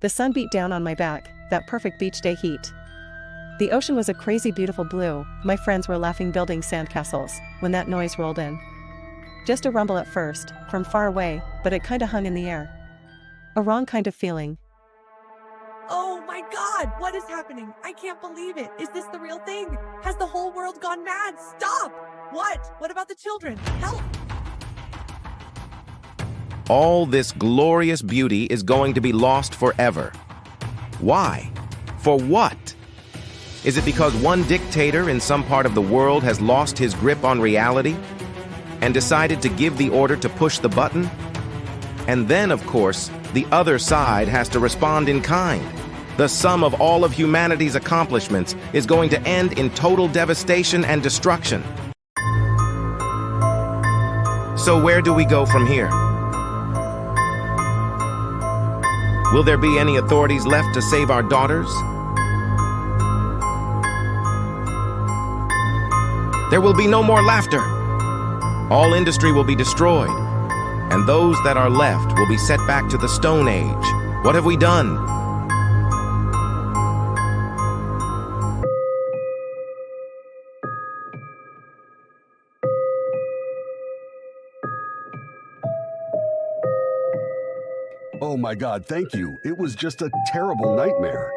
The sun beat down on my back, that perfect beach day heat. The ocean was a crazy beautiful blue, my friends were laughing building sandcastles, when that noise rolled in. Just a rumble at first, from far away, but it kinda hung in the air. A wrong kind of feeling. Oh my God, what is happening? I can't believe it. Is this the real thing? Has the whole world gone mad? Stop! What? What about the children? Help! All this glorious beauty is going to be lost forever. Why? For what? Is it because one dictator in some part of the world has lost his grip on reality and decided to give the order to push the button? And then, of course, the other side has to respond in kind. The sum of all of humanity's accomplishments is going to end in total devastation and destruction. So where do we go from here? Will there be any authorities left to save our daughters? There will be no more laughter. All industry will be destroyed, and those that are left will be set back to the Stone Age. What have we done? Oh my God, thank you. It was just a terrible nightmare.